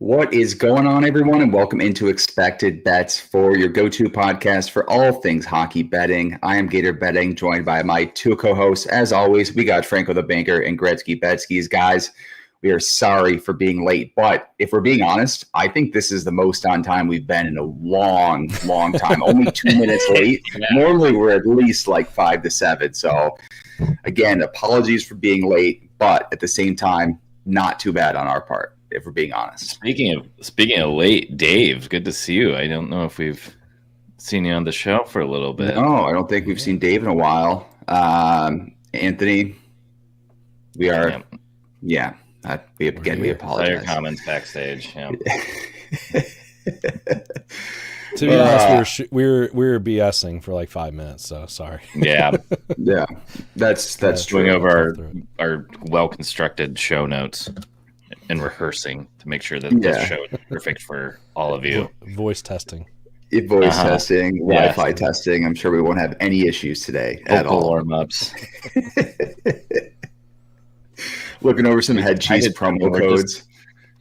What is going on, everyone, and welcome into Expected Bets for your go-to podcast for all things hockey betting. I am Gator Betting, joined by my two co-hosts. As always, we got Franco the Banker and Gretzky Betskis. Guys, we are sorry for being late, but if we're being honest, I think this is the most on time we've been in a long, long time. Only 2 minutes late. Normally, we're at least like 5 to 7. So, again, apologies for being late, but at the same time, not too bad on our part, if we're being honest. Speaking of late, Dave, good to see you. I don't know if we've seen you on the show for a little bit. No, I don't think we've seen Dave in a while. Anthony, we are, we apologize. Saw your comments backstage. Yeah. To be honest, we were BSing for like 5 minutes, so sorry. Yeah, that's true. Going over our well-constructed show notes and rehearsing to make sure that this show is perfect for all of you. Voice testing. Testing, Wi-Fi testing. I'm sure we won't have any issues today at all. Warm-ups. Looking over some head cheese promo codes.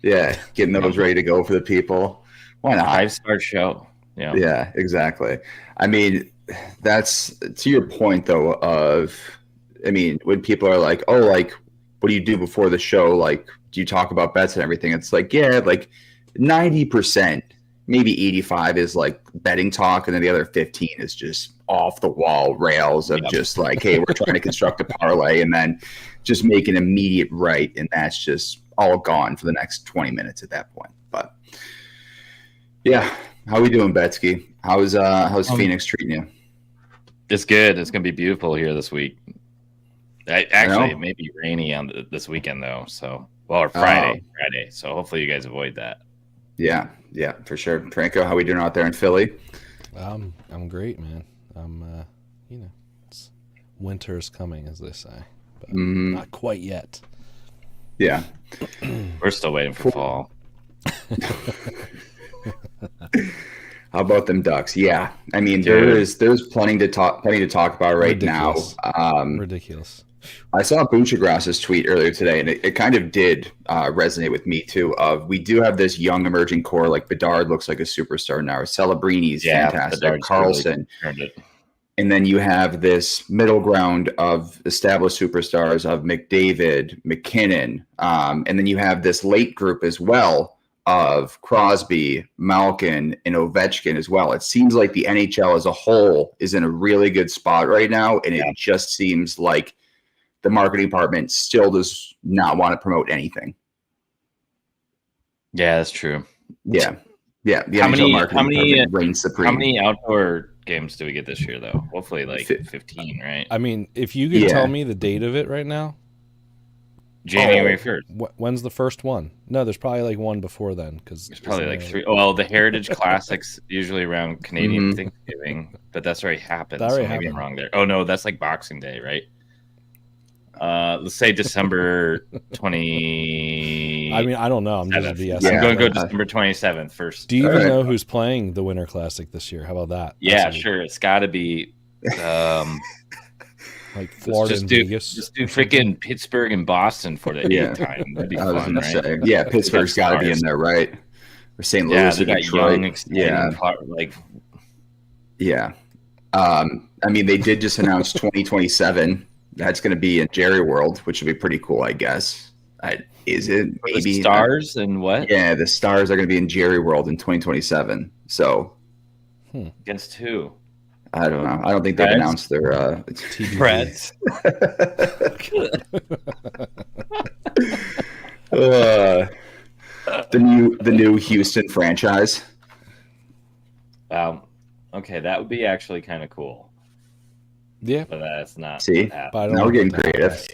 Getting those ready to go for the people. Why not? 5-star show. Yeah, exactly. I mean, that's to your point, though, when people are like, oh, like, what do you do before the show? Like, do you talk about bets and everything? It's like, like 90%, maybe 85 is like betting talk. And then the other 15 is just off the wall rails of just like, hey, we're trying to construct a parlay and then just make an immediate right. And that's just all gone for the next 20 minutes at that point. But yeah. How we doing, Betsky? How's Phoenix treating you? It's good. It's gonna be beautiful here this week. It may be rainy on this weekend though. Or Friday. So hopefully you guys avoid that. Yeah, for sure. Franco, how we doing out there in Philly? I'm great, man. Winter's coming, as they say, but not quite yet. Yeah, we're still waiting for fall. How about them Ducks? Yeah, I mean there's plenty to talk about right now. Ridiculous. I saw Buchagrass's tweet earlier today, and it kind of did resonate with me too. We do have this young emerging core, like Bedard looks like a superstar now. Celebrini's fantastic. Bedard's Carlson. Really and then you have this middle ground of established superstars of McDavid, McKinnon, and then you have this late group as well of Crosby, Malkin, and Ovechkin as well. It seems like the NHL as a whole is in a really good spot right now, and it just seems like the marketing department still does not want to promote anything. Yeah, that's true. Yeah. The NHL marketing department reigns supreme. How many outdoor games do we get this year, though? Hopefully, like 15, right? I mean, if you could tell me the date of it right now. January 1st. When's the first one? No, there's probably like one before then. Because there's probably like 3. Well, the Heritage Classics usually around Canadian Thanksgiving, but that's already happened. Maybe I'm wrong there. Oh, no, that's like Boxing Day, right? Let's say December 20. I mean, I don't know. I'm just BSing. I'm going to go December 27th first. Do you even know who's playing the Winter Classic this year? How about that? Yeah, sure. It's got to be like Florida and Vegas. Just do freaking Pittsburgh and Boston for the 8th time. That'd be fun, right? Say, Pittsburgh's got to be in there, right? Or St. Louis or Detroit. I mean, they did just announce 2027. That's going to be in Jerry World, which would be pretty cool, I guess. Is it? Maybe the Stars and what? Yeah, the Stars are going to be in Jerry World in 2027. So, against who? I don't know. I don't think they've announced their Preds. The new Houston franchise. Okay, that would be actually kind of cool. Yeah, but that's not. See, now we're getting creative.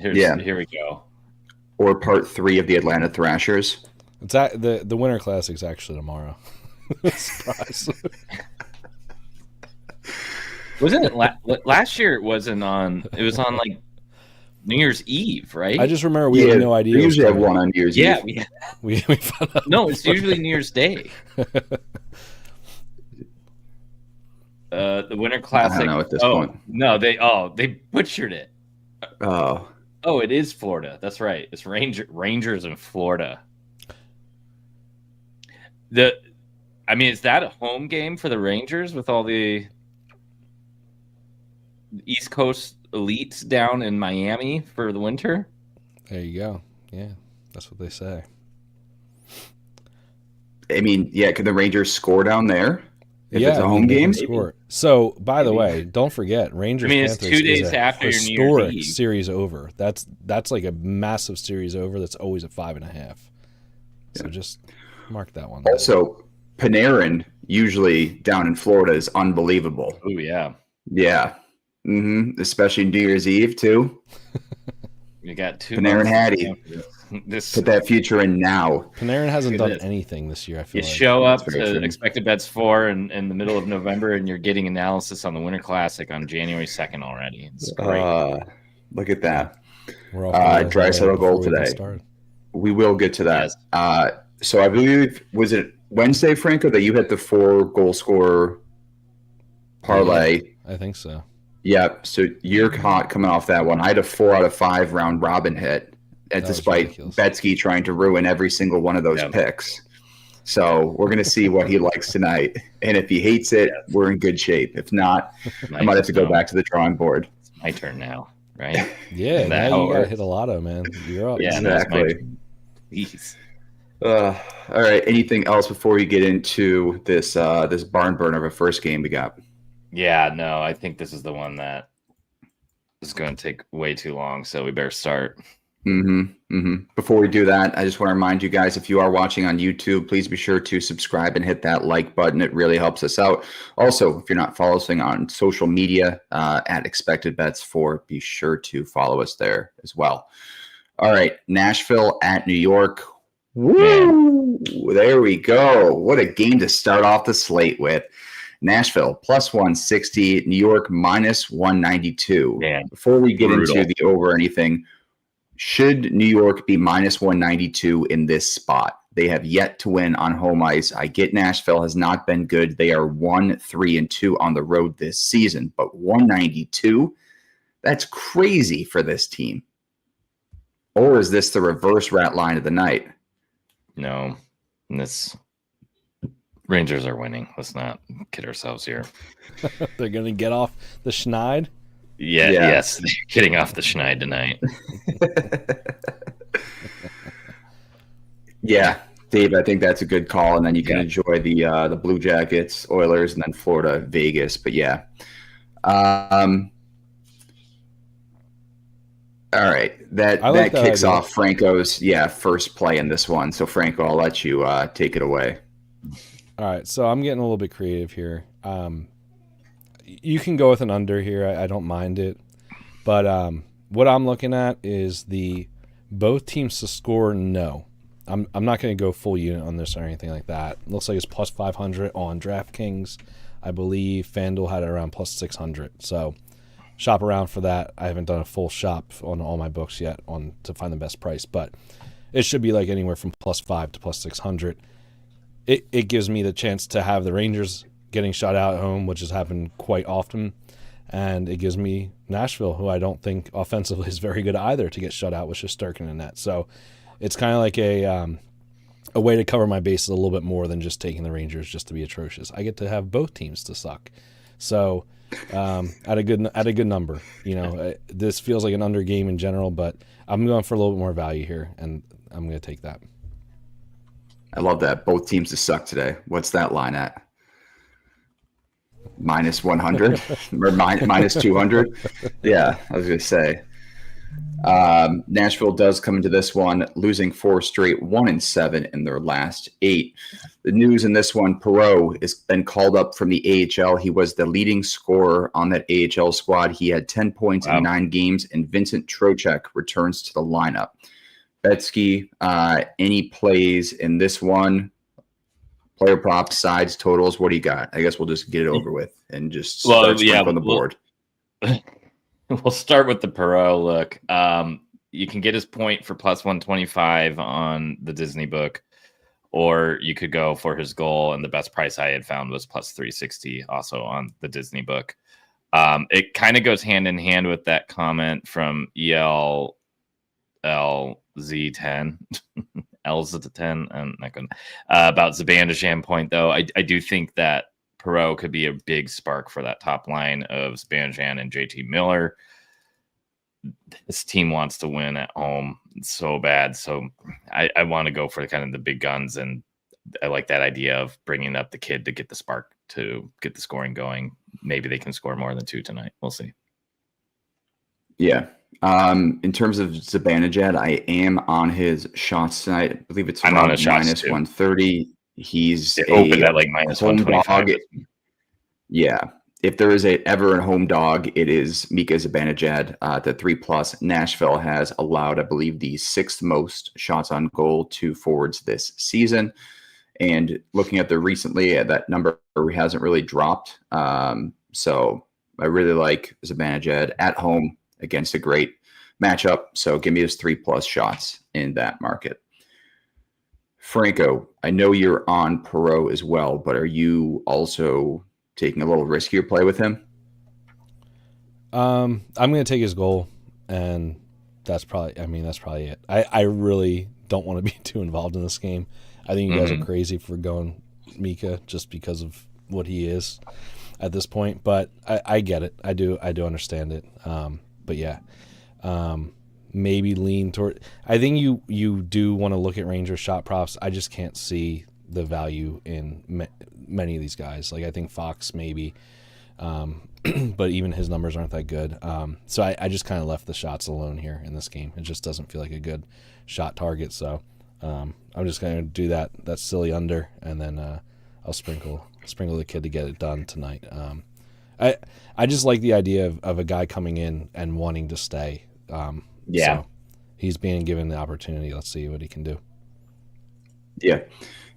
Here we go. Or part 3 of the Atlanta Thrashers. It's the Winter Classic is actually tomorrow. Surprise. Wasn't it last year? It wasn't on. It was on like New Year's Eve, right? I just remember we had no idea. We usually have one on New Year's Eve. Yeah, we found out. No, it's usually New Year's Day. The Winter Classic. I don't know at this point. No, they butchered it. Oh, it is Florida. That's right. It's Rangers in Florida. Is that a home game for the Rangers with all the East Coast elites down in Miami for the winter? There you go. Yeah, that's what they say. I mean, yeah, could the Rangers score down there if it's a home they game? can score. So, by the way, don't forget, Rangers it's Panthers 2 days is a after your New Year's historic Eve. series over. That's like a massive series over. That's always a 5.5. So just mark that one. Also, Panarin usually down in Florida is unbelievable. Oh yeah, yeah, especially New Year's Eve too. You got 2 Panarin Hattie. Put that future in now. Panarin hasn't done anything this year. I feel you like. show up to expected bets 4 in the middle of November, and you're getting analysis on the Winter Classic on January 2nd already. It's great. Look at that. We're off Draisaitl goal today. We will get to that. Yes. So I believe, was it Wednesday, Franco, that you hit the 4 goal scorer parlay? Yeah, I think so. Yeah. So you're caught coming off that one. I had a 4 out of 5 round robin hit. And despite Betsky trying to ruin every single one of those picks. So we're going to see what he likes tonight. And if he hates it, we're in good shape. If not, I might have to go back to the drawing board. It's my turn now, right? Yeah, now you got to hit a lotto, man. You're up. Yeah, exactly. All right. Anything else before we get into this this barn burner of a first game we got? Yeah, no, I think this is the one that is going to take way too long, so we better start. Before we do that, I just want to remind you guys, if you are watching on YouTube, please be sure to subscribe and hit that like button. It really helps us out. Also, if you're not following on social media at Expected Bets 4, be sure to follow us there as well. All right, Nashville at New York. Woo! There we go. What a game to start off the slate with. Nashville plus 160, New York minus 192. Man, before we get into the over anything, should New York be minus 192 in this spot? They have yet to win on home ice. I get Nashville has not been good. They are 1-3-2 on the road this season, but 192, that's crazy for this team. Or is this the reverse rat line of the night? No, this Rangers are winning. Let's not kid ourselves here. They're going to get off the schneid. Yeah, yes, they're getting off the schneid tonight. Yeah, Dave, I think that's a good call, and then you can enjoy the Blue Jackets, Oilers, and then Florida, Vegas. But yeah, all right, that kicks off Franco's first play in this one. So Franco, I'll let you take it away. All right, so I'm getting a little bit creative here. You can go with an under here. I don't mind it. But what I'm looking at is both teams to score no. I'm not going to go full unit on this or anything like that. It looks like it's plus 500 on DraftKings. I believe FanDuel had it around plus 600. So shop around for that. I haven't done a full shop on all my books yet to find the best price. But it should be like anywhere from plus 5 to plus 600. It gives me the chance to have the Rangers getting shot out at home, which has happened quite often. And it gives me Nashville, who I don't think offensively is very good either, to get shut out with Shesterkin in net. So it's kind of like a way to cover my bases a little bit more than just taking the Rangers just to be atrocious. I get to have both teams to suck. So at a good number. This feels like an under game in general, but I'm going for a little bit more value here, and I'm going to take that. I love that. Both teams to suck today. What's that line at? Minus 100 or minus 200? Yeah, I was going to say. Nashville does come into this one losing 4 straight, 1-7 in their last 8. The news in this one, Perreault has been called up from the AHL. He was the leading scorer on that AHL squad. He had 10 points in 9 games, and Vincent Trocheck returns to the lineup. Betsky, any plays in this one? Player props, sides, totals. What do you got? I guess we'll just get it over with and just start on the board. We'll start with the Perreault look. You can get his point for plus 125 on the Disney book, or you could go for his goal, and the best price I had found was plus 360 also on the Disney book. It kind of goes hand in hand with that comment from ELLZ10. L's at the 10. I'm not going to. About Zibanejad point, though, I do think that Perreault could be a big spark for that top line of Zibanejad and JT Miller. This team wants to win at home so bad. So I want to go for kind of the big guns. And I like that idea of bringing up the kid to get the spark, to get the scoring going. Maybe they can score more than 2 tonight. We'll see. Yeah. In terms of Zibanejad, I am on his shots tonight. I believe it's minus 130. He's opened at like minus 125. Yeah. If there is ever a home dog, it is Mika Zibanejad at the 3+. Nashville has allowed, I believe, the 6th most shots on goal to forwards this season. And looking at recently, that number hasn't really dropped. So I really like Zibanejad at home against a great matchup. So give me his 3+ shots in that market. Franco, I know you're on Perreault as well, but are you also taking a little riskier play with him? I'm going to take his goal, and that's probably it. I really don't want to be too involved in this game. I think you guys are crazy for going Mika just because of what he is at this point, but I get it. I do understand it. But yeah, maybe lean toward. I think you do want to look at Rangers shot props. I just can't see the value in many of these guys. Like I think Fox maybe, but even his numbers aren't that good. So I just kind of left the shots alone here in this game. It just doesn't feel like a good shot target. So I'm just going to do that silly under, and then I'll sprinkle the kid to get it done tonight. I just like the idea of a guy coming in and wanting to stay. So he's being given the opportunity. Let's see what he can do. Yeah.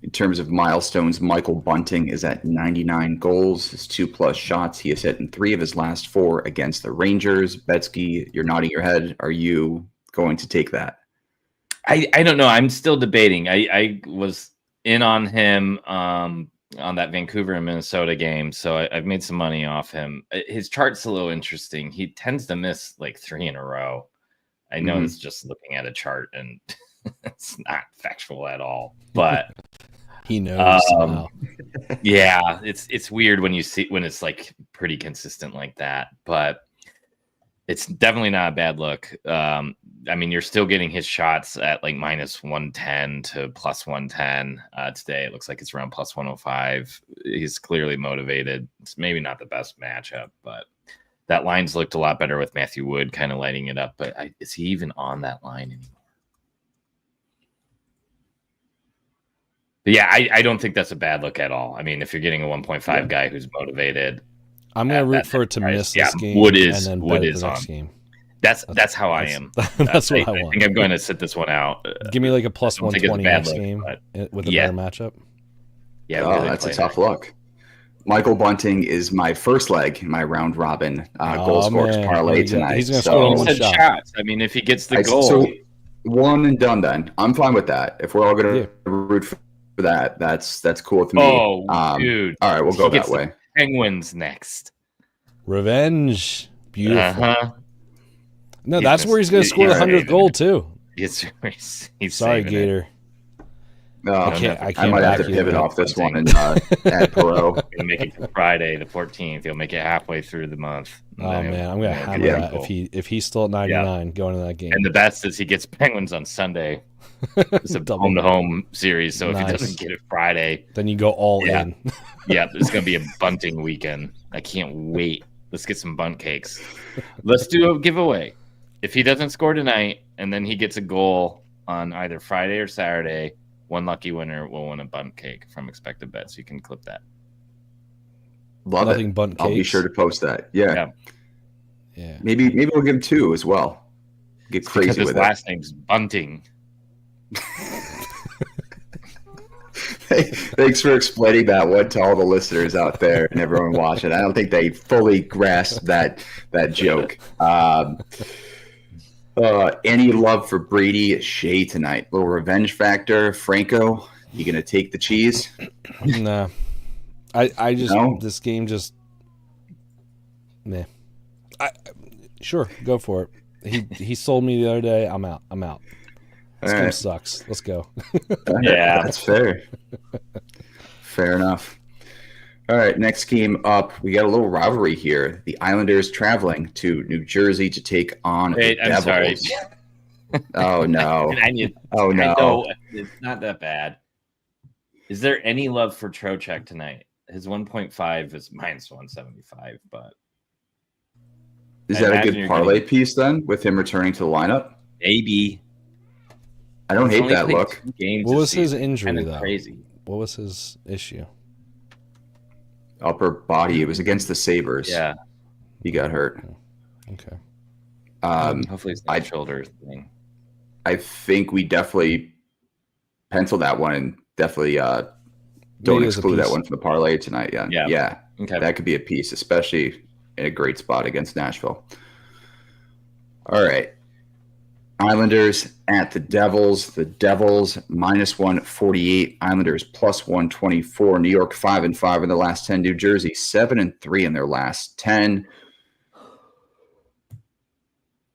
In terms of milestones, Michael Bunting is at 99 goals, his 2+ shots. He has hit in 3 of his last 4 against the Rangers. Betsky, you're nodding your head. Are you going to take that? I don't know. I'm still debating. I was in on him on that Vancouver and Minnesota game, so I've made some money off him. His chart's a little interesting. He tends to miss like 3 in a row. I know it's just looking at a chart, and it's not factual at all, but he knows. Yeah, it's weird when it's like pretty consistent like that, but it's definitely not a bad look. I mean, you're still getting his shots at like minus 110 to plus 110 today. It looks like it's around plus 105. He's clearly motivated. It's maybe not the best matchup, but that line's looked a lot better with Matthew Wood kind of lighting it up. But is he even on that line anymore? But yeah, I don't think that's a bad look at all. I mean, if you're getting a 1.5 guy who's motivated, I'm going to root for it to miss this game. Wood is on. Game. That's how I am. That's what I want. I think I'm going to sit this one out. Give me like a plus 120 next game with a better matchup. Yeah, really that's a tough look. Michael Bunting is my first leg in my round robin goal scorers parlay tonight. He's going to score one shot. Shots. I mean, if he gets the goal. So one and done then. I'm fine with that. If we're all going to root for that, that's cool with me. Oh, dude. All right, we'll go that way. Penguins next. Revenge. Beautiful. No, that's where he's going to score the 100th goal too. He's sorry, Gator. No, I can't I might have to pivot off this one and add Perreault. He'll make it to Friday the 14th. He'll make it halfway through the month. Oh man, I'm gonna hammer that if he's still at 99 going to that game. And the best is he gets Penguins on Sunday. It's a home-to-home series, so if he doesn't get it Friday, then you go all in. Yeah, it's gonna be a bunting weekend. I can't wait. Let's get some bunt cakes. Let's do a giveaway. If he doesn't score tonight and then he gets a goal on either Friday or Saturday, one lucky winner will win a bunt cake from Expected Bet. So you can clip that. Love it. Bunt cakes. I'll be sure to post that. Yeah. Maybe we'll give 2 as well. Get crazy with it. His last name's Bunting. Thanks for explaining that one to all the listeners out there and everyone watching. I don't think they fully grasped that joke. Any love for Brady Shea tonight? Little revenge factor. Franco, you gonna take the cheese? Nah. I just this game just meh. Sure, go for it. He sold me the other day. I'm out. This game sucks. Let's go. Yeah, that's fair. Fair enough. All right, next game up, we got a little rivalry here. The Islanders traveling to New Jersey to take on the Devils. Sorry. Oh no! Oh no! I know it's not that bad. Is there any love for Trocheck tonight? His 1.5 is minus 175, but is that a good parlay piece then with him returning to the lineup? Maybe. I don't hate that look. What was his injury though? Crazy. What was his issue? Upper body. It was against the Sabres. Yeah, he got hurt. Okay. Hopefully it's not a shoulder thing. I think we definitely pencil that one and definitely don't exclude that one from the parlay tonight. Yeah. Okay. That could be a piece, especially in a great spot against Nashville. All right. Islanders at the Devils. The Devils minus 148. Islanders plus 124. New York 5-5 in the last 10. New Jersey 7-3 in their last 10.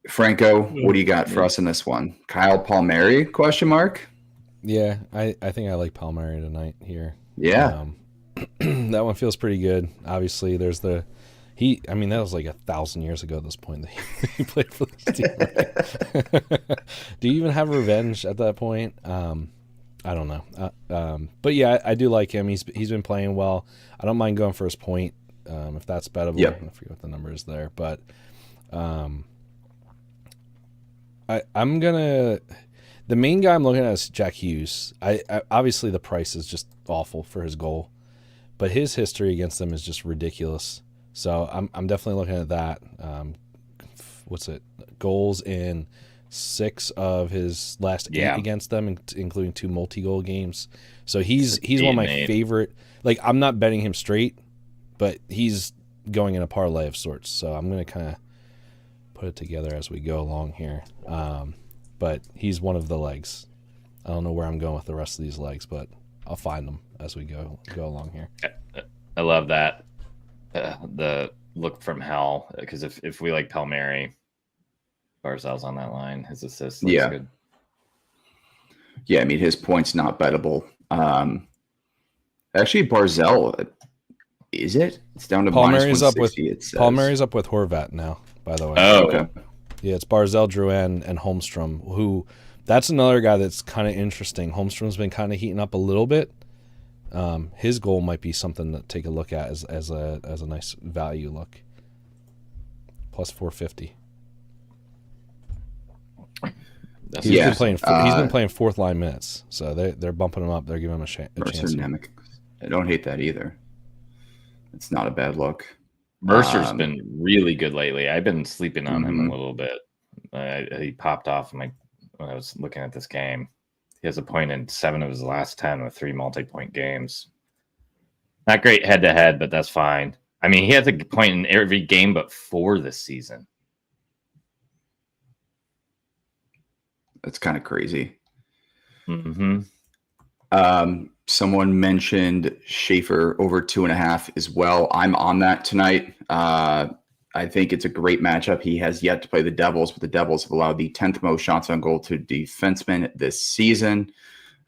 Franco, what do you got for us in this one? Kyle Palmieri? Question mark. Yeah, I think I like Palmieri tonight here. Yeah, that one feels pretty good. Obviously, there's that was like 1,000 years ago at this point that he played for this team. Right? Do you even have revenge at that point? I don't know. But yeah, I do like him. He's been playing well. I don't mind going for his point if that's bettable. Yep. I forget what the number is there, but I'm gonna. The main guy I'm looking at is Jack Hughes. I obviously the price is just awful for his goal, but his history against them is just ridiculous. So I'm definitely looking at that. What's it? Goals in 6 of his last 8 against them, including 2 multi-goal games. So he's one of my favorite. Like, I'm not betting him straight, but he's going in a parlay of sorts. So I'm gonna kind of put it together as we go along here. But he's one of the legs. I don't know where I'm going with the rest of these legs, but I'll find them as we go along here. I love that. The look from hell, because if we like Palmieri, Barzal's on that line. His assist looks good. Yeah, I mean, his point's not bettable. Actually, Barzal, is it? It's down to Palmieri's minus 160, Palmieri's up with Horvat now, by the way. Oh, okay. Yeah, it's Barzal, Drouin, and Holmstrom, who that's another guy that's kind of interesting. Holmstrom's been kind of heating up a little bit. His goal might be something to take a look at as a nice value look. Plus 450. He's been playing fourth line minutes, so they're bumping him up. They're giving him a chance. I don't hate that either. It's not a bad look. Mercer's been really good lately. I've been sleeping on him a little bit. He popped off when I was looking at this game. He has a point in 7 of his last 10 with 3 multi-point games. Not great head-to-head, but that's fine. I mean, he has a point in every game but 4 this season. That's kind of crazy. Mm-hmm. Someone mentioned Schaefer over 2.5 as well. I'm on that tonight. I think it's a great matchup. He has yet to play the Devils, but the Devils have allowed the 10th most shots on goal to defensemen this season.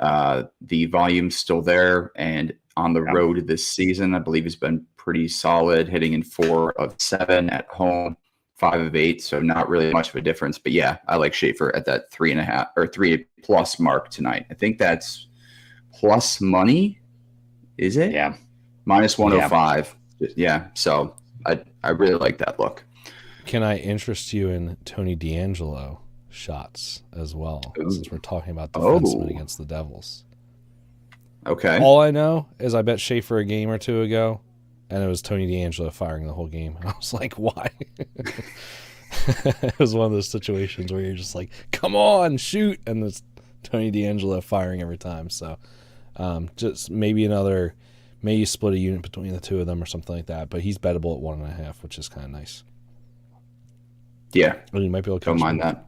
The volume's still there, and on the road this season, I believe he's been pretty solid, hitting in 4 of 7 at home, 5 of 8, so not really much of a difference. But yeah, I like Schaefer at that 3.5 or 3+ mark tonight. I think that's plus money, is it? Yeah. Minus 105. Yeah. So I really like that look. Can I interest you in Tony DeAngelo shots as well, since we're talking about defensemen against the Devils? Okay. All I know is I bet Schaefer a game or 2 ago, and it was Tony DeAngelo firing the whole game. I was like, why? It was one of those situations where you're just like, come on, shoot, and it's Tony DeAngelo firing every time. So just maybe you split a unit between the 2 of them or something like that. But he's bettable at 1.5, which is kind of nice. Yeah, well, you might be able to don't mind that.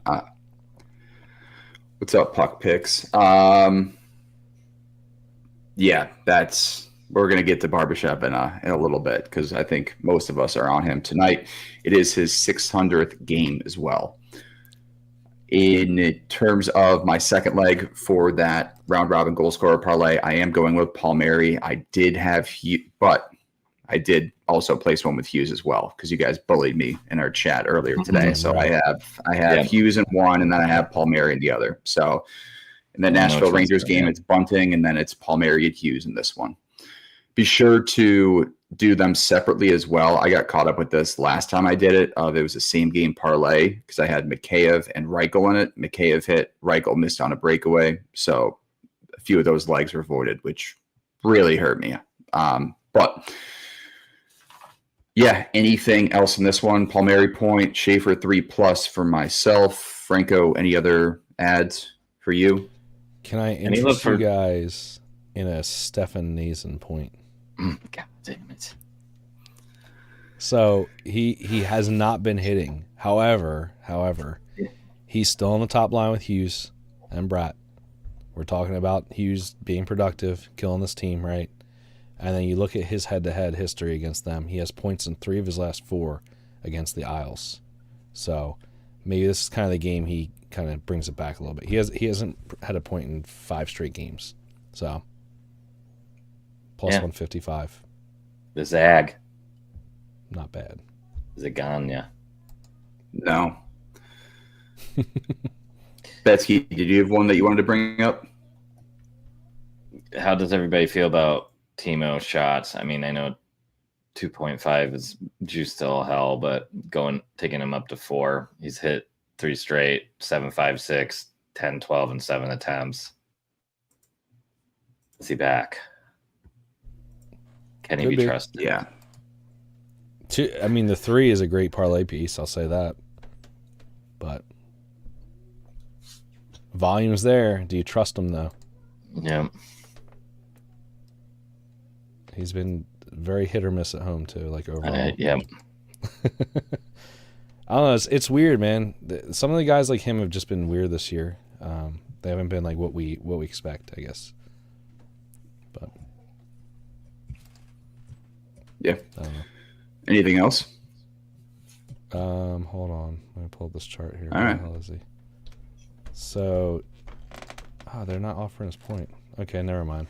What's up, Puck Picks? Yeah, we're gonna get to Barbershop in a little bit because I think most of us are on him tonight. It is his 600th game as well. In terms of my second leg for that round robin goal scorer parlay, I am going with Palmieri. I did have but I did also place one with Hughes as well because you guys bullied me in our chat earlier today. So I have Hughes in one, and then I have Palmieri in the other. So in the Nashville Rangers game, it's Bunting, and then it's Palmieri and Hughes in this one. Be sure to do them separately as well. I got caught up with this last time I did it. It was the same game parlay because I had Mikheyev and Reichel in it. Mikheyev hit, Reichel missed on a breakaway. So a few of those legs were voided, which really hurt me. But yeah, anything else in this one? Palmieri point, Schaefer 3+ for myself. Franco, any other ads for you? Can I interest you guys in a Stefan Nason point? God damn it. So he has not been hitting. However, he's still on the top line with Hughes and Bratt. We're talking about Hughes being productive, killing this team, right? And then you look at his head-to-head history against them. He has points in 3 of his last 4 against the Isles. So maybe this is kind of the game he kind of brings it back a little bit. He hasn't had a point in 5 straight games. So plus 155. The Zag. Not bad. Zaganya. No. Betsy, did you have one that you wanted to bring up? How does everybody feel about Timo shots? I mean, I know 2.5 is juice till hell, but taking him up to 4. He's hit 3 straight, 7, 5, 6, 10, 12, and 7 attempts. Is he back? Can he be trusted? Yeah. I mean, the 3 is a great parlay piece. I'll say that. But volume's there. Do you trust him, though? Yeah. He's been very hit or miss at home, too, like overall. Yeah. I don't know. It's weird, man. Some of the guys like him have just been weird this year. They haven't been like what we expect, I guess. But yeah. I don't know. Anything else? Hold on. Let me pull up this chart here. All right. Where the hell is he? So, they're not offering his point. Okay, never mind.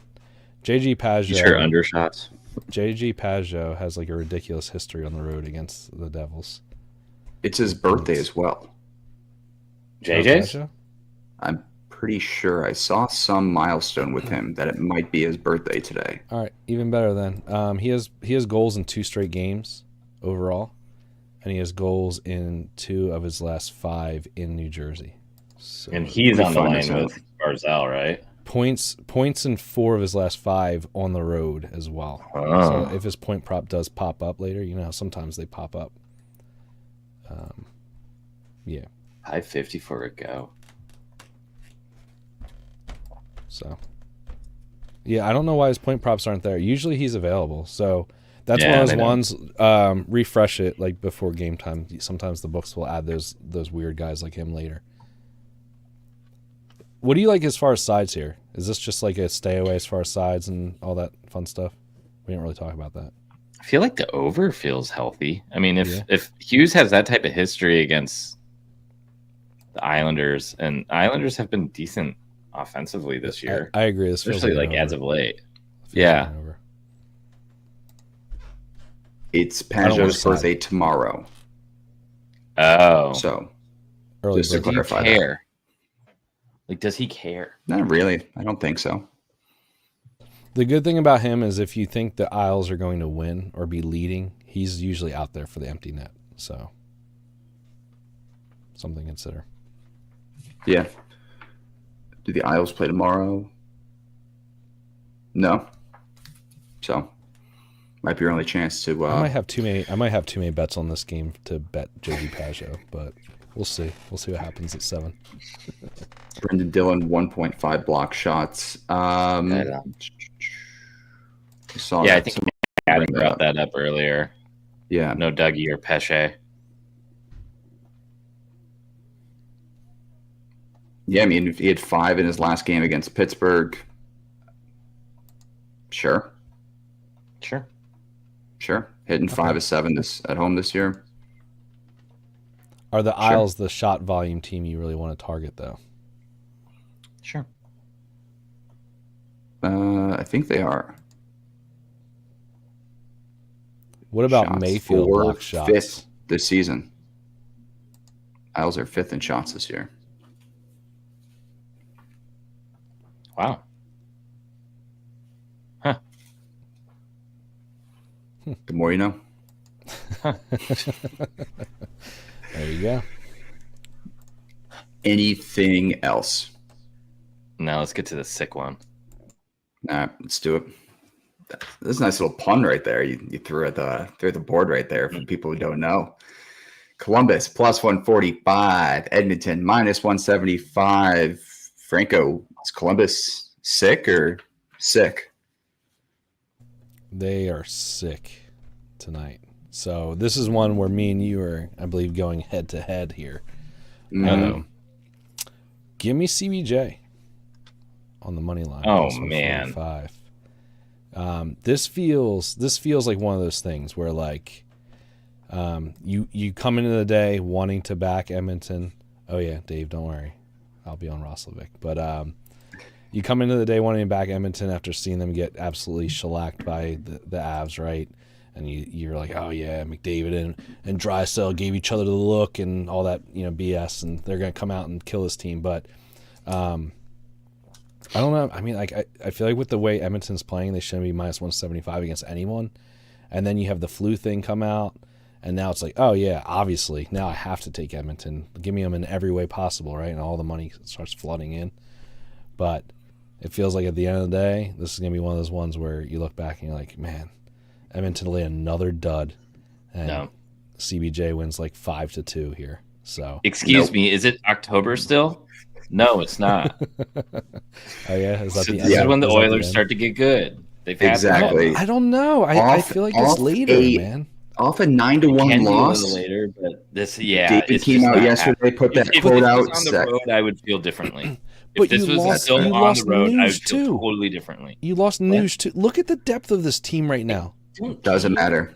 JG Pageau. Sure, undershots. JG Pageau has like a ridiculous history on the road against the Devils. It's his birthday as well. JJ's? I'm pretty sure I saw some milestone with him that it might be his birthday today. All right, even better then. He has goals in 2 straight games overall, and he has goals in 2 of his last 5 in New Jersey. So, and he's on the line with Barzal, right? Points in 4 of his last 5 on the road as well. Oh. So if his point prop does pop up later, you know how sometimes they pop up. Yeah. High 50 for a go. So, yeah, I don't know why his point props aren't there. Usually he's available. So that's one of those ones. Refresh it like before game time. Sometimes the books will add those weird guys like him later. What do you like as far as sides here? Is this just like a stay away as far as sides and all that fun stuff? We didn't really talk about that. I feel like the over feels healthy. I mean, if Hughes has that type of history against the Islanders, and Islanders have been decent offensively this year. I agree. This especially like as of late. Yeah. It's Pageau's birthday tomorrow. Oh. So early just to clarify that. Like, does he care? Not really. I don't think so. The good thing about him is if you think the Isles are going to win or be leading, he's usually out there for the empty net. So, something to consider. Yeah. Do the Isles play tomorrow? No. So, might be your only chance to. I might have too many bets on this game to bet JG Pageau, but we'll see. We'll see what happens at 7. Brendan Dillon 1.5 block shots. I think Adam brought that up earlier. Yeah. No Dougie or Pesce. Yeah, I mean, he had 5 in his last game against Pittsburgh. Sure. Hitting 5 of 7 at home this year. Are the Isles the shot volume team you really want to target, though? Sure. I think they are. What about shots Mayfield block shots? 5th this season. Isles are 5th in shots this year. Wow. Huh. The more you know. There you go. Anything else? Now let's get to the sick one. Nah, let's do it. This is a nice little pun right there. You threw at the board right there for people who don't know. Columbus plus 145. Edmonton minus 175. Franco, is Columbus sick or sick? They are sick tonight. So this is one where me and you are, I believe, going head to head here. Give me CBJ on the money line. Oh man, this feels like one of those things where like you come into the day wanting to back Edmonton. Oh yeah, Dave, don't worry, I'll be on Roslovic. But you come into the day wanting to back Edmonton after seeing them get absolutely shellacked by the Avs, right? And you're like, oh yeah, McDavid and Draisaitl gave each other the look and all that, BS, and they're gonna come out and kill this team. But I don't know. I mean, like I feel like with the way Edmonton's playing, they shouldn't be minus 175 against anyone. And then you have the flu thing come out, and now it's like, oh yeah, obviously now I have to take Edmonton. Give me them in every way possible, right? And all the money starts flooding in. But it feels like at the end of the day, this is gonna be one of those ones where you look back and you're like, man, Edmonton lay another dud, and CBJ wins like 5-2 here. So excuse me, is it October still? No, it's not. Oh yeah, is that so the this is when the Oilers start to get good. They've had exactly. I don't know. I feel like it's later, man. Off a 9-1 loss. A little later, but this David came out yesterday, put that quote out. If this was on the road, I would feel differently. But if this was still on the road, I would feel totally differently. You lost news too. Look at the depth of this team right now. Doesn't matter.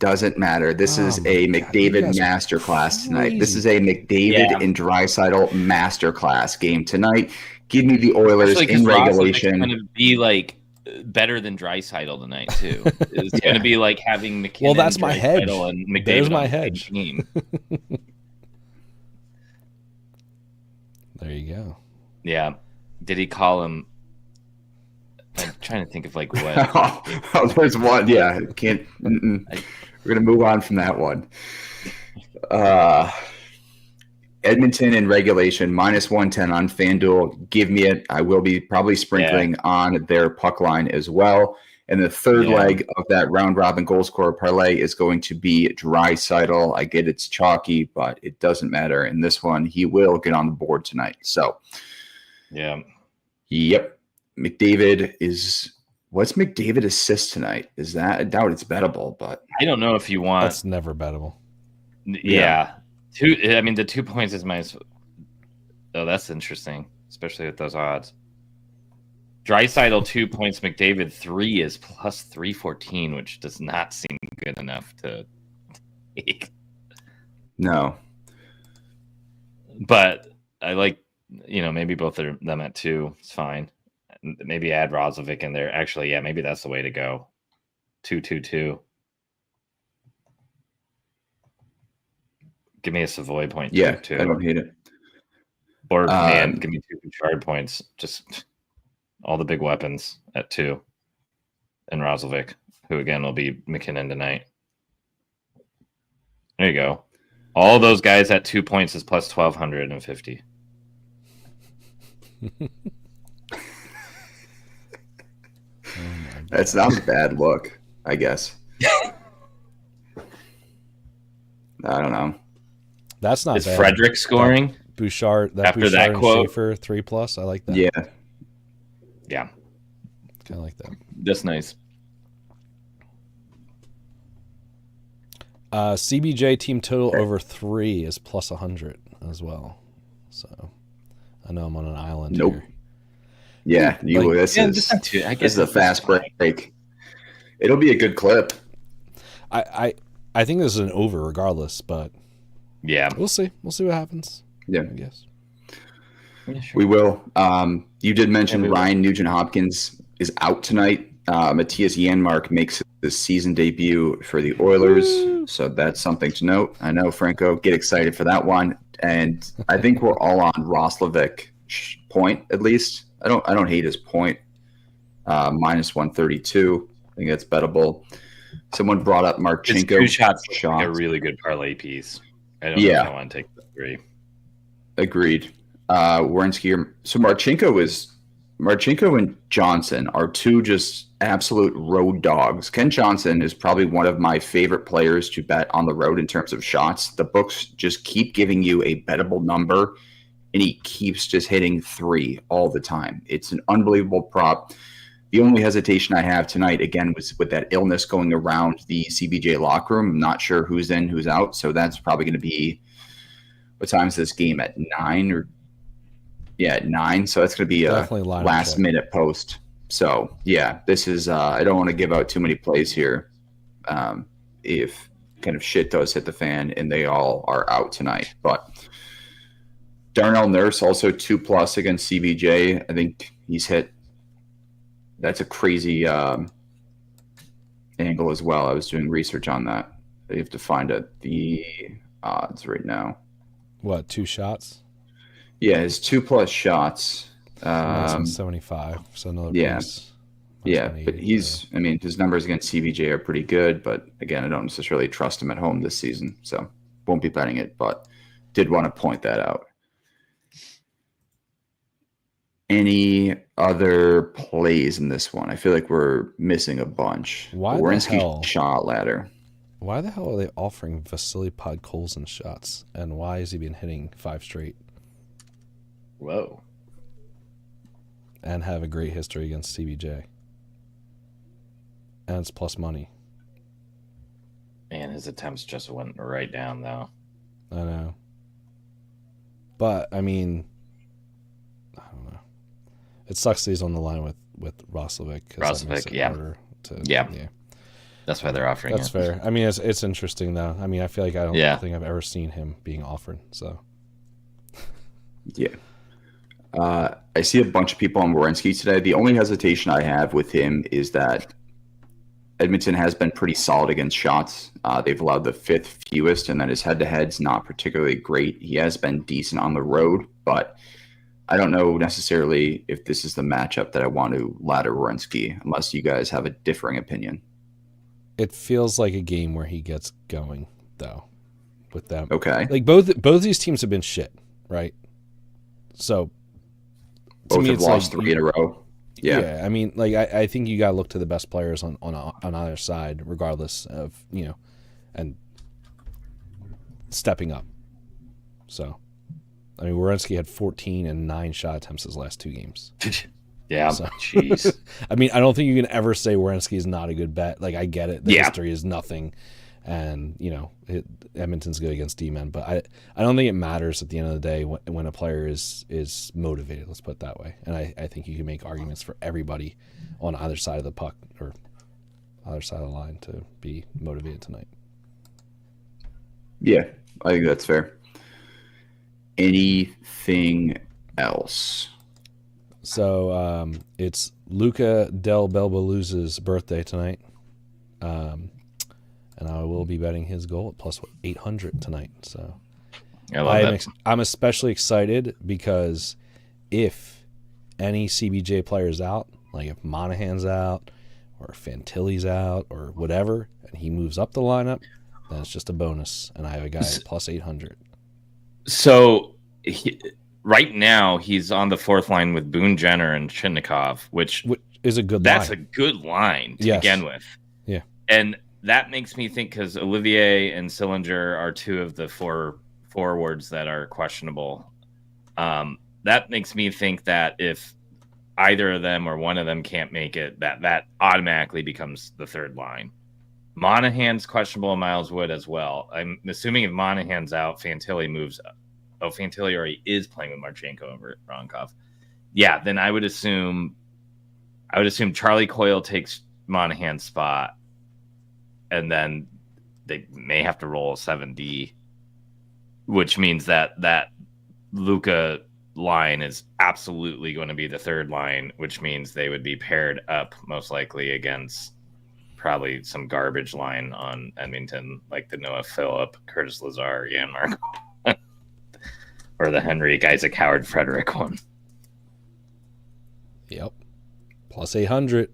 Doesn't matter. This is a McDavid masterclass tonight. This is a McDavid and Draisaitl masterclass game tonight. Give me the Oilers in regulation. It's going to be like better than Draisaitl tonight too. It's going to be like having McKinnon. Well, that's my hedge. And McDavid. There's my hedge. There you go. Yeah. Did he call him? I'm trying to think of like what. Oh, there's one. Yeah, can't. We're gonna move on from that one. Edmonton in regulation minus 110 on FanDuel. Give me it. I will be probably sprinkling on their puck line as well. And the third leg of that round robin goal scorer parlay is going to be Draisaitl. I get it's chalky, but it doesn't matter. In this one, he will get on the board tonight. So, yep. McDavid is what's McDavid assist tonight? Is that I doubt it's bettable, but I don't know if you want. That's never bettable. Yeah. The 2 points is minus. Oh, that's interesting, especially with those odds. Draisaitl 2 points, McDavid 3 is plus 314, which does not seem good enough to take. No. But I like, maybe both of them at 2. It's fine. Maybe add Roslovic in there. Actually, yeah, maybe that's the way to go. 2-2-2. Give me a Savoy point. Yeah, too. I don't hate it. Or give me 2 Bouchard points. Just all the big weapons at 2. And Roslovic, who again will be McKinnon tonight. There you go. All those guys at 2 points is plus 1,250. That's not a bad look, I guess. I don't know. That's not is bad. Frederick scoring? Bouchard, after Bouchard that and quote, Schaefer 3+. I like that. Yeah. Yeah. Kind of like that. That's nice. CBJ team total over 3 is plus 100 as well. So I know I'm on an island here. Yeah, this is a fast break. It'll be a good clip. I think this is an over regardless, but Yeah. We'll see. We'll see what happens. Yeah. I guess. Yeah, sure. We will. You did mention Ryan Nugent-Hopkins is out tonight. Matthias Janmark makes his season debut for the Oilers, so that's something to note. I know, Franco, get excited for that one. And I think we're all on Roslovic point, at least. I don't hate his point. Minus 132. I think that's bettable. Someone brought up Marchenko. It's 2 shots. Like a really good parlay piece. I don't know if I want to take the 3. Agreed. Werenski. So Marchenko and Johnson are 2 just absolute road dogs. Ken Johnson is probably one of my favorite players to bet on the road in terms of shots. The books just keep giving you a bettable number, and he keeps just hitting 3 all the time. It's an unbelievable prop. The only hesitation I have tonight, again, was with that illness going around the CBJ locker room. I'm not sure who's in, who's out, so that's probably going to be – what time is this game? At 9 at 9. So that's going to be a last-minute post. So, yeah, this is I don't want to give out too many plays here if kind of shit does hit the fan and they all are out tonight. But Darnell Nurse also 2+ against CBJ. I think he's hit – that's a crazy angle as well. I was doing research on that. You have to find the odds right now. What, 2 shots? Yeah, his 2+ shots. 75. So another price. Yeah, but his numbers against CBJ are pretty good. But again, I don't necessarily trust him at home this season, so won't be betting it. But did want to point that out. Any other plays in this one? I feel like we're missing a bunch. Why Werenski the hell? Shot ladder. Why the hell are they offering Vasily Podkolzin shots? And why has he been hitting 5 straight? Whoa. And have a great history against CBJ. And it's plus money. Man, his attempts just went right down, though. I know. But, I mean, I don't know. It sucks that he's on the line with Roslovic. Roslovic, yeah. That's why they're offering That's fair. I mean, it's interesting, though. I mean, I feel like I don't think I've ever seen him being offered, so. Yeah. I see a bunch of people on Werenski today. The only hesitation I have with him is that Edmonton has been pretty solid against shots. They've allowed the 5th fewest, and then his head-to-head's not particularly great. He has been decent on the road, but I don't know necessarily if this is the matchup that I want to ladder Werenski, unless you guys have a differing opinion. It feels like a game where he gets going, though, with them. Okay. Like both these teams have been shit, right? So both have lost 3 in a row. Yeah. I mean, like I think you got to look to the best players on either side, regardless of and stepping up. So, I mean, Werenski had 14 and 9 shot attempts his last 2 games. Yeah, so, jeez. I mean, I don't think you can ever say Werenski is not a good bet. Like, I get it. The history is nothing. And, Edmonton's good against D-men. But I don't think it matters at the end of the day when a player is motivated, let's put it that way. And I think you can make arguments for everybody on either side of the puck or either side of the line to be motivated tonight. Yeah, I think that's fair. Anything else? So it's Luca Del Belbaluz's birthday tonight. And I will be betting his goal at plus 800 tonight. So I'm especially excited because if any CBJ player is out, like if Monahan's out or Fantilli's out or whatever, and he moves up the lineup, then it's just a bonus. And I have a guy at plus 800. So right now he's on the 4th line with Boone Jenner and Chinnikov, which is a good line. That's a good line to begin with. Yeah. And that makes me think, because Olivier and Sillinger are 2 of the 4 forwards that are questionable. That makes me think that if either of them or one of them can't make it, that automatically becomes the 3rd line. Monahan's questionable and Miles Wood as well. I'm assuming if Monahan's out, Fantilli moves up. Oh, Fantilli already is playing with Marchenko over Ronkov. Yeah, then I would assume Charlie Coyle takes Monahan's spot. And then they may have to roll a 7D. which means that Luka line is absolutely going to be the third line, which means they would be paired up most likely against probably some garbage line on Edmonton, like the Noah Phillip, Curtis Lazar, Jan Mark, or the Henrik Isaac Howard Frederick one. Yep. Plus 800.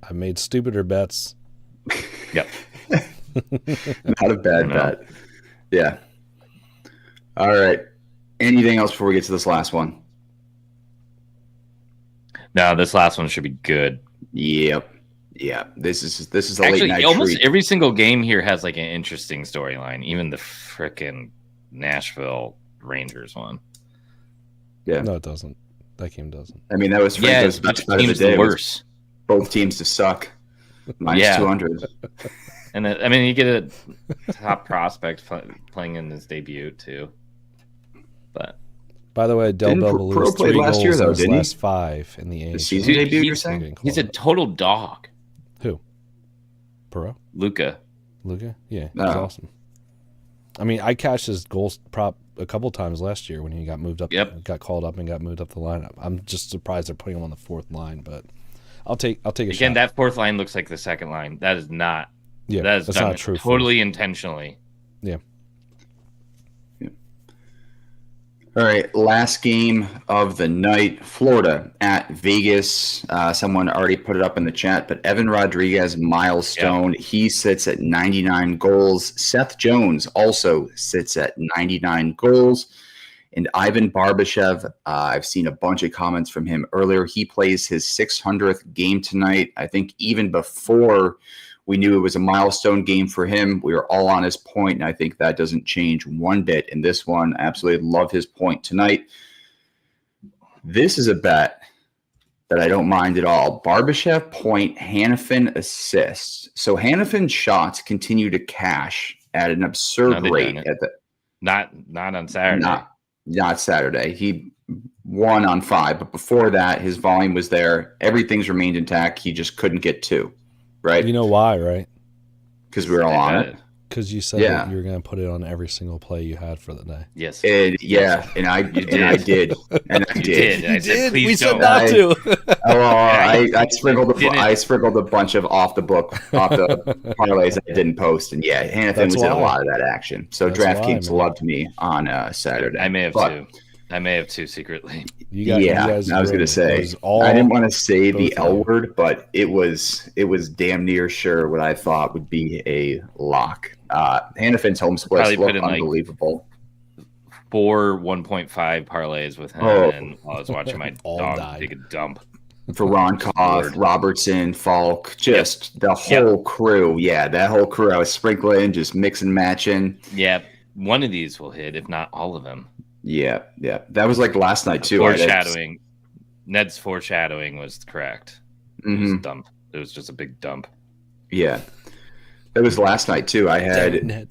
I made stupider bets. Yep. Not a bad bet. Yeah. All right. Anything else before we get to this last one? No, this last one should be good. Yep. Yeah. This is a Actually, late night almost treat. every single game here has like an interesting storyline. Even the frickin' Nashville Rangers one. Yeah. No, it doesn't. That game doesn't. I mean, that was Franco's best bet of the day. Worse. Both teams to suck. Minus 200. And I mean, you get a top prospect playing in his debut too. But by the way, Del Bellelou's 3 goals year, though, in his last 5 in the AHL. The season debut, you're saying? He's a total dog. Who? Perot? Luka? Yeah, he's awesome. I mean, I cashed his goals prop a couple times last year when he got moved up. Yep. Got called up and got moved up the lineup. I'm just surprised they're putting him on the 4th line, but I'll take a shot. Again, that 4th line looks like the 2nd line. That is not. Yeah, that is that's done not true. Totally intentionally. Yeah. All right, last game of the night, Florida at Vegas. Someone already put it up in the chat, but Evan Rodriguez milestone. Yep. He sits at 99 goals. Seth Jones also sits at 99 goals. And Ivan Barbashev, I've seen a bunch of comments from him earlier. He plays his 600th game tonight. I think even before we knew it was a milestone game for him, we were all on his point, and I think that doesn't change one bit in this one. I absolutely love his point tonight. This is a bet that I don't mind at all. Barbashev point, Hanifin assists. So Hanifin's shots continue to cash at an absurd rate. Not on Saturday. Not Saturday. He won on 5, but before that, his volume was there. Everything's remained intact. He just couldn't get 2. Right. You know why, right? Because we were all on it. Because you said that you were going to put it on every single play you had for the day. Yes. And I did. I did. I said, we please said don't. not to. I sprinkled a bunch of off the parlays I didn't post, and Hanifin was in a lot of that action. So DraftKings loved me on Saturday. I may have too secretly. I was going to say I didn't want to say the L word, but it was damn near sure what I thought would be a lock. Hanifin's home splits look unbelievable. 4 1.5 parlays with him, and I was watching my dog take a dump. Voronkov, Robertson, Falk, just the whole crew. Yeah, that whole crew. I was sprinkling, just mixing, matching. Yeah, one of these will hit, if not all of them. Yeah. That was like last night too. Foreshadowing. Ned's foreshadowing was correct. It was a dump. It was just a big dump. Yeah, that was last night too. I had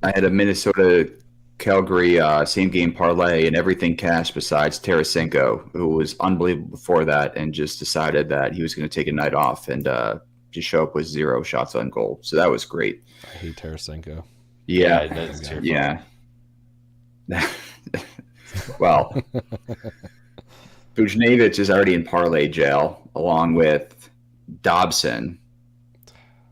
a Minnesota Calgary same game parlay and everything cashed besides Tarasenko, who was unbelievable before that and just decided that he was going to take a night off and just show up with 0 shots on goal. So that was great. I hate Tarasenko. Yeah. Well, Buchnevich is already in parlay jail along with Dobson.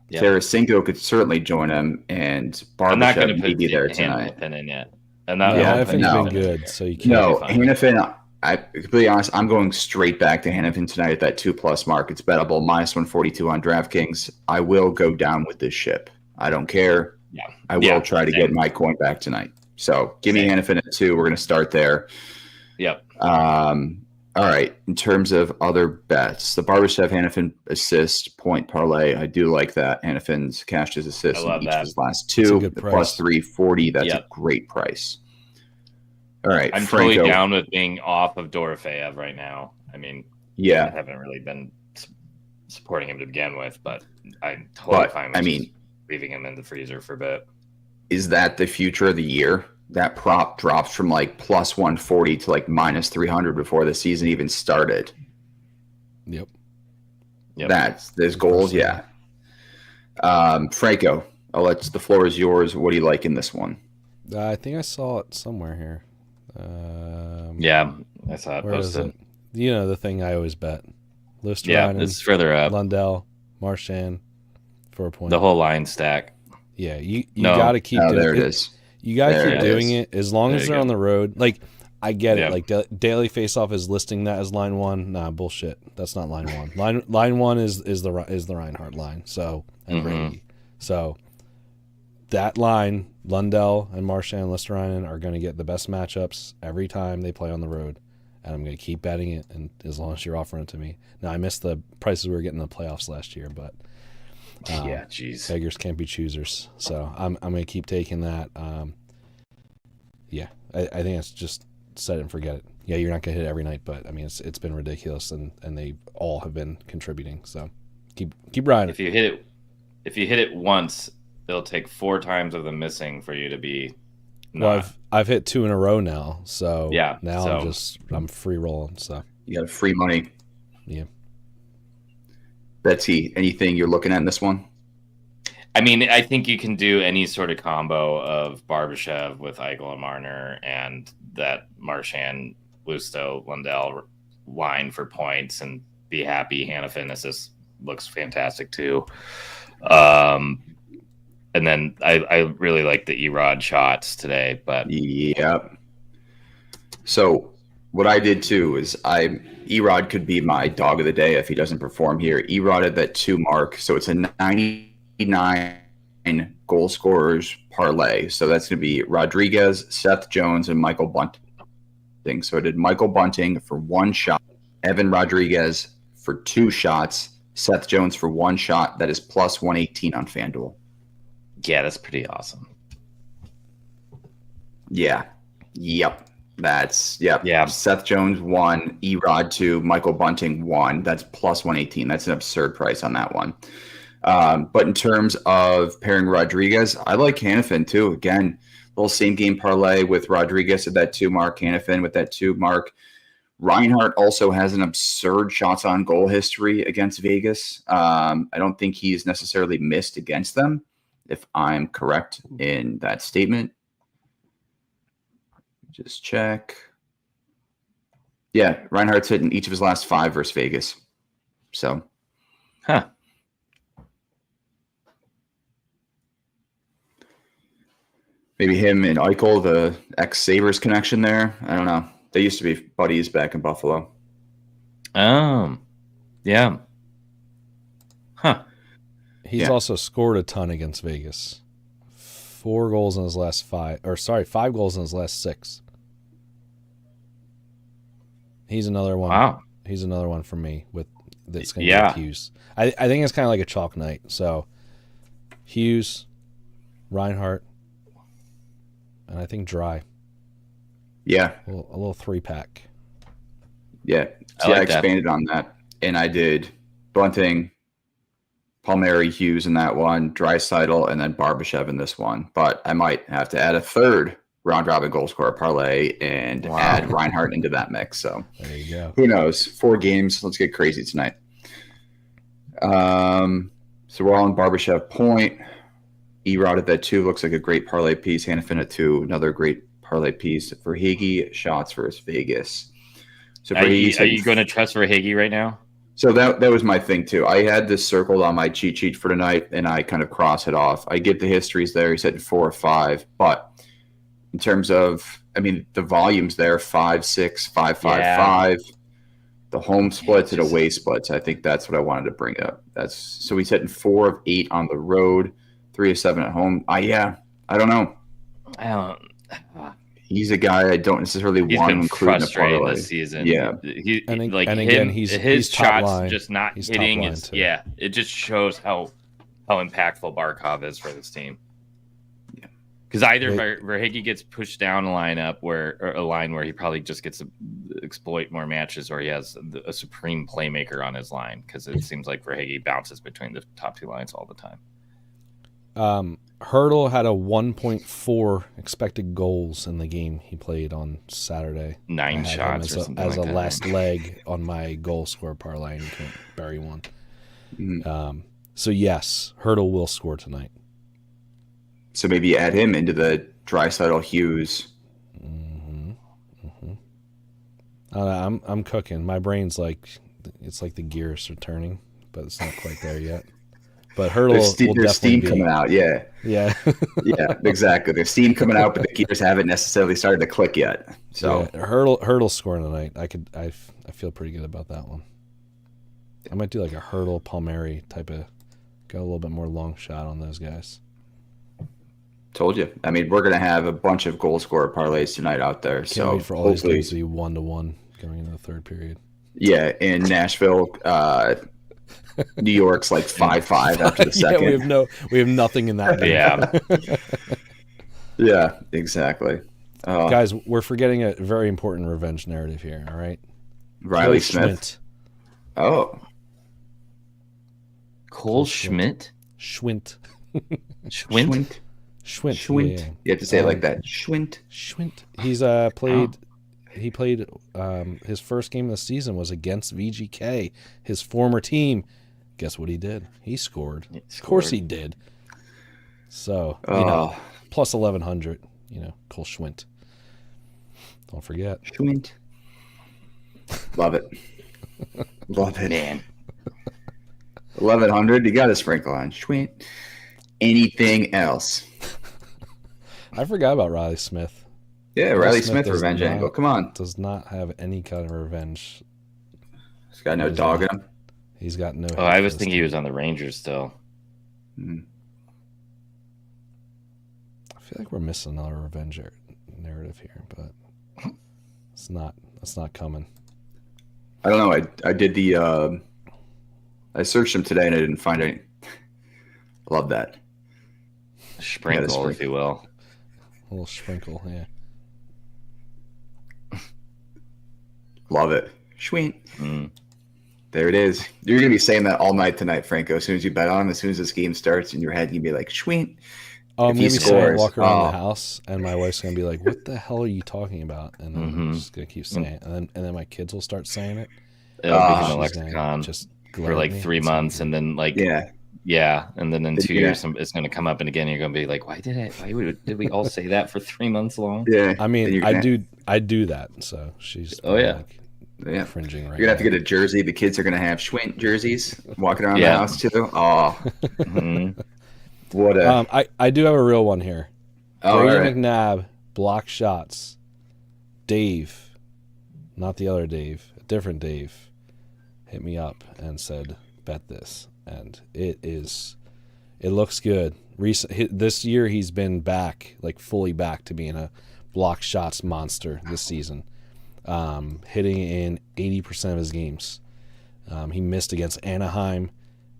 Yep. Tarasenko could certainly join him, and Barbashev may be there tonight. In yet. Hanifin's been good, so you can't. No, Hanifin. I to be honest, I'm going straight back to Hanifin tonight at that 2+ mark. It's bettable, minus 142 on DraftKings. I will go down with this ship. I don't care. Yeah, I will try to get my coin back tonight. So give me Hanifin at 2. We're going to start there. Yep. All right. In terms of other bets, the Barbashev Hanifin assist point parlay, I do like that. Hanifin's cashed his assist in each of his last 2. The plus 340. That's a great price. All right. I'm totally down with being off of Dorofeyev right now. I mean, I haven't really been supporting him to begin with, but I'm totally fine with leaving him in the freezer for a bit. Is that the future of the year? That prop drops from like plus 140 to like minus 300 before the season even started. Yep. There's goals. Yeah. Franco, the floor is yours. What do you like in this one? I think I saw it somewhere here. Yeah, I saw it posted. You know, the thing I always bet. List Yeah, it's further up. Lundell, Marchand for a point. The whole line stack. Yeah, you got to keep doing it. There it is. You got to keep doing it as long as they're on the road. Like, I get it. Like, Daily Faceoff is listing that as line 1. Nah, bullshit. That's not line 1. Line 1 is the Reinhardt line. So, and Brady. So, that line, Lundell and Marchand and Listerainen are going to get the best matchups every time they play on the road. And I'm going to keep betting it, and as long as you're offering it to me. Now, I missed the prices we were getting in the playoffs last year, but beggars can't be choosers. So I'm going to keep taking that. I think it's just set it and forget it. Yeah, you're not going to hit it every night, but I mean it's been ridiculous, and they all have been contributing. So keep riding. If you hit it once, it'll take 4 times of the missing for you to be. Well, I've hit 2 in a row now, so now I'm free rolling. So you got free money. Yeah. Betsy, anything you're looking at in this one? I mean, I think you can do any sort of combo of Barbashev with Eichel and Marner, and that Marchand, Lusto, Lundell line for points, and be happy. Hannafin looks fantastic too. And then I really like the Erod shots today, but yep. So what I did too is Erod could be my dog of the day if he doesn't perform here. Erod at that 2 mark, so it's a 99 goal scorers parlay. So that's going to be Rodriguez, Seth Jones, and Michael Bunting. So I did Michael Bunting for 1 shot, Evan Rodriguez for 2 shots, Seth Jones for 1 shot. That is plus 118 on FanDuel. Yeah, that's pretty awesome. Yeah. Yep. Yeah. Seth Jones 1, Erod 2, Michael Bunting 1. That's plus 118. That's an absurd price on that one. But in terms of pairing Rodriguez, I like Hannafin too. Again, little same game parlay with Rodriguez at that 2 mark, Hannafin with that 2 mark. Reinhardt also has an absurd shots on goal history against Vegas. I don't think he's necessarily missed against them, if I'm correct in that statement. Just check. Yeah, Reinhardt's hit in each of his last 5 versus Vegas. So, maybe him and Eichel, the ex-Sabres connection there. I don't know. They used to be buddies back in Buffalo. Yeah. He's also scored a ton against Vegas. 4 goals in his last 5. 5 goals in his last 6. He's another one. Wow. He's another one for me that's going to get Hughes. I think it's kind of like a chalk night. So Hughes, Reinhardt, and I think Dry. Yeah. A little 3-pack. Yeah. I expanded on that. And I did Bunting, Palmieri, Hughes in that one, Draisaitl, and then Barbashev in this one. But I might have to add a 3rd round-robin goal scorer parlay and add Reinhardt into that mix. So there you go. Who knows? 4 games. Let's get crazy tonight. So we're all on Barbashev point. Erod at that 2 looks like a great parlay piece. Hannafin at 2, another great parlay piece. Verhaeghe, shots versus Vegas. So are you going to trust Verhaeghe right now? So that was my thing too. I had this circled on my cheat sheet for tonight, and I kind of cross it off. I get the histories there. He said 4 or 5, but in terms of, I mean, the volumes there 5, 6, 5, 5, 5. The home splits and away splits. I think that's what I wanted to bring up. So he's hitting 4 of 8 on the road, 3 of 7 at home. I don't know. He's a guy I don't necessarily want to include in a parlay this season. Yeah, his shots line. Just not hitting. It just shows how impactful Barkov is for this team. Yeah, because either Verhaeghe gets pushed down a lineup or a line where he probably just gets to exploit more matches, or he has a supreme playmaker on his line. Because it seems like Verhaeghe bounces between the top 2 lines all the time. Hurdle had a 1.4 expected goals in the game he played on Saturday. 9 shots as a last leg on my goal score parlay, and you can't bury one. Mm-hmm. So yes, Hurdle will score tonight. So maybe add him into the Draisaitl, Hughes. I'm cooking. My brain's like it's like the gears are turning, but it's not quite there yet. But Hurdle will definitely steam be coming out. Yeah. Yeah. Yeah, exactly. There's steam coming out, but the gears haven't necessarily started to click yet. So yeah, Hurdle scoring tonight. I feel pretty good about that one. I might do like a Hurdle Palmieri type of go a little bit more long shot on those guys. Told you. I mean, we're gonna have a bunch of goal scorer parlays tonight out there. Can't so wait for all these games to be 1-1 going into the third period. Yeah, in Nashville, New York's like 5-5 after the second. We have nothing in that game. Yeah. Yeah, exactly. Guys, we're forgetting a very important revenge narrative here. All right, Riley Smith. Oh, Cole Schmidt. Schwint. Schwint. Schwint. Yeah. You have to say it like that. Schwint. He's played. He played. His first game of the season was against VGK, his former team. Guess what he did? He scored. Of course he did. So plus 1100. Cole Schwint. Don't forget. Schwint. Love it. Love it, man. 1100. You got to sprinkle on Schwint. Anything else? I forgot about Riley Smith. Yeah, Riley Smith revenge angle. Come on. Does not have any kind of revenge. He's got no dog in him. He's got no. Oh, I was thinking he was on the Rangers still. Mm-hmm. I feel like we're missing another revenge narrative here, but it's not. That's not coming. I don't know. I did the. I searched him today and I didn't find any. Love that. Sprinkle, if you will. A little sprinkle, yeah. Love it. Schwint. There it is. You're going to be saying that all night tonight, Franco. As soon as you bet on him, as soon as this game starts in your head, you'll be like, Schwint. Oh, I'm going to be saying walk around the house, and my wife's going to be like, what the hell are you talking about? And then I'm just going to keep saying it. And then my kids will start saying it. It'll become a lexicon just for like 3 months, and then like yeah, and then in 2 years it's going to come up and again you're going to be like, why did we all say that for 3 months long? Yeah, I mean, I do that. So she's cringing right. You're gonna have to get a jersey. The kids are gonna have Schwint jerseys walking around the house too. Oh, what a! I do have a real one here. Brady McNabb block shots. Dave, not the other Dave, a different Dave, hit me up and said, bet this. And it looks good. This year he's been back, like fully back to being a block shots monster this season, hitting in 80% of his games. He missed against Anaheim.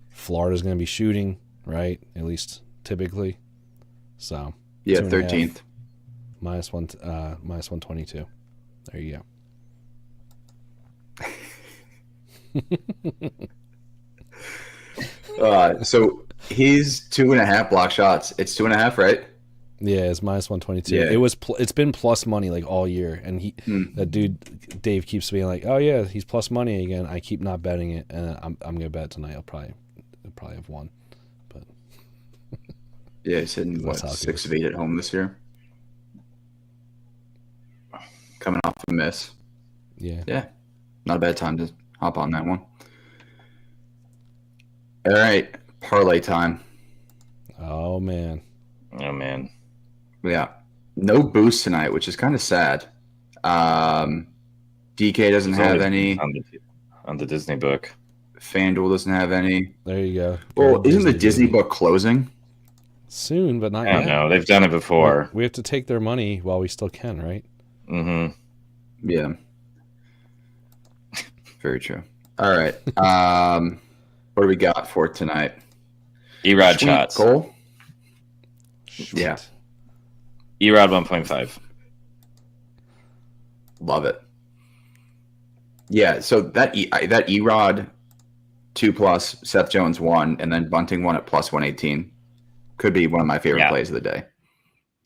Florida's going to be shooting, right? At least typically. So 13th, minus 122. There you go. So he's 2.5 block shots. It's 2.5, right? Yeah, it's minus 122. Yeah. It's been plus money like all year, and that dude Dave keeps being like, oh yeah, he's plus money again. I keep not betting it, and I'm gonna bet tonight. I'll probably have won, but yeah, he's hitting 6 of 8 at home this year, coming off a miss. Yeah, not a bad time to hop on that one. All right, parlay time. Oh man. Yeah, no boost tonight, which is kind of sad. DK doesn't have any on the Disney book. FanDuel doesn't have any. There you go. Well, isn't the Disney book closing soon? But not yet. I don't know. They've done it before. We have to take their money while we still can, right? Mm-hmm. Yeah. Very true. All right. What do we got for tonight? Erod shots. Cole. Yeah. Erod 1.5. Love it. Yeah, so that Erod 2+, Seth Jones 1, and then Bunting 1 at plus 118 could be one of my favorite plays of the day.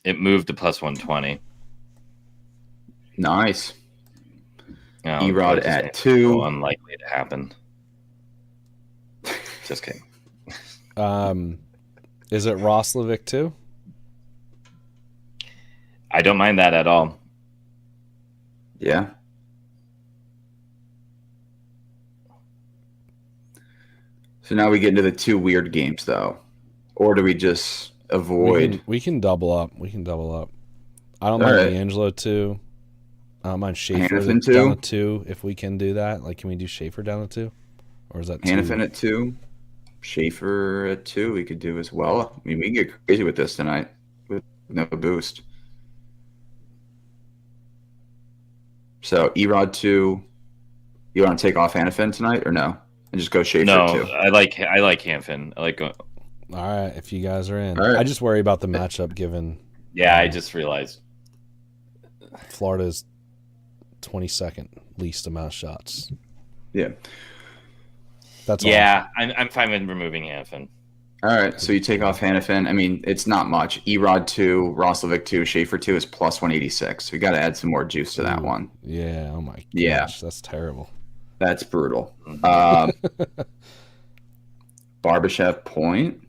It moved to plus 120. Nice. Erod at 2. Unlikely to happen. Just kidding. Is it Roslovic too? I don't mind that at all. Yeah. So now we get into the two weird games, though. Or do we just avoid? We can double up. I don't mind D'Angelo 2. I don't mind Schaefer down to 2 if we can do that. Like, can we do Schaefer down to 2? Or is that Hannafin at 2? Schaefer at 2 we could do as well. I mean, we can get crazy with this tonight with no boost. So, Erod 2. You want to take off Hannafin tonight or no? And just go Schaefer 2? No, I like Hannafin. I like. All right, if you guys are in. Right. I just worry about the matchup given. Yeah, I just realized. Florida's 22nd least amount of shots. Yeah. That's I'm fine with removing Hannafin. All right, so you take off Hannafin. I mean, it's not much. Erod 2, Roslovic 2, Schaefer 2 is plus 186. So we got to add some more juice to that one. Yeah, oh my gosh, that's terrible. That's brutal. Barbashev point.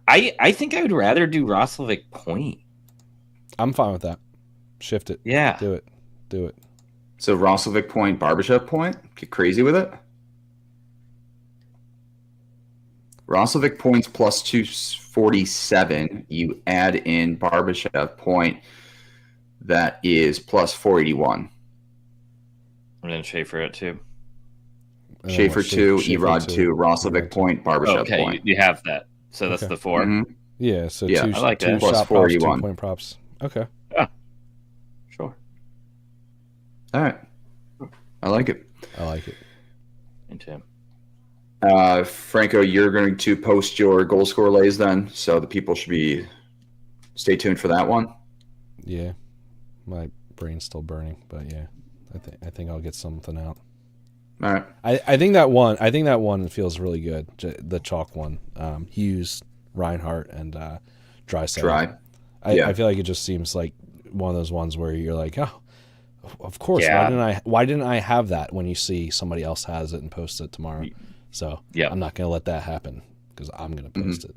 I think I would rather do Roslovic point. I'm fine with that. Shift it. Yeah. Do it. So Roslovic point, Barbashev point? Get crazy with it? Roslovic points plus 247. You add in Barbashev point. That is plus 481. And then Schaefer at 2. Schaefer 2, Erod 2, Roslovic point, Barbashev point. You have that. So that's the 4. Mm-hmm. Yeah, so I like that. Plus shot 481. Props, 2 point props. Okay. Yeah. Sure. All right. I like it. Me too. Franco, you're going to post your goal score lays then, so the people should stay tuned for that one. Yeah, my brain's still burning, but yeah, I think I'll get something out. All right. I think that one feels really good. The chalk one, Hughes, Reinhardt, and Draisaitl. I feel like it just seems like one of those ones where you're like, oh, of course. Yeah. Why didn't I have that when you see somebody else has it and post it tomorrow? So I'm not going to let that happen because I'm going to post it.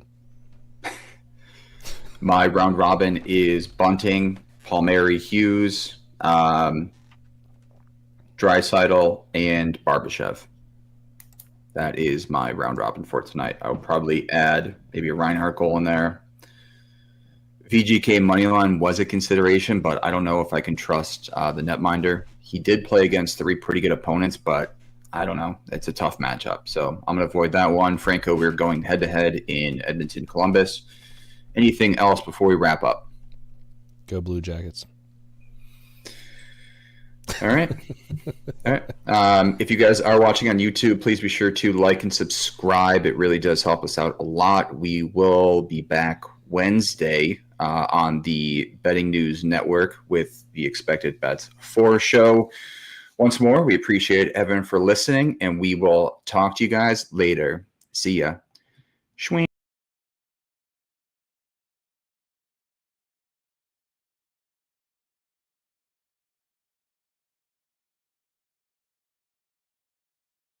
My round robin is Bunting, Palmieri, Hughes, Draisaitl, and Barbashev. That is my round robin for tonight. I would probably add maybe a Reinhardt goal in there. VGK moneyline was a consideration, but I don't know if I can trust the netminder. He did play against 3 pretty good opponents, but I don't know. It's a tough matchup. So I'm going to avoid that one. Franco, we're going head-to-head in Edmonton, Columbus. Anything else before we wrap up? Go Blue Jackets. All right. If you guys are watching on YouTube, please be sure to like and subscribe. It really does help us out a lot. We will be back Wednesday on the Betting News Network with the Expected Bets 4 show. Once more, we appreciate everyone for listening, and we will talk to you guys later. See ya. Schwing.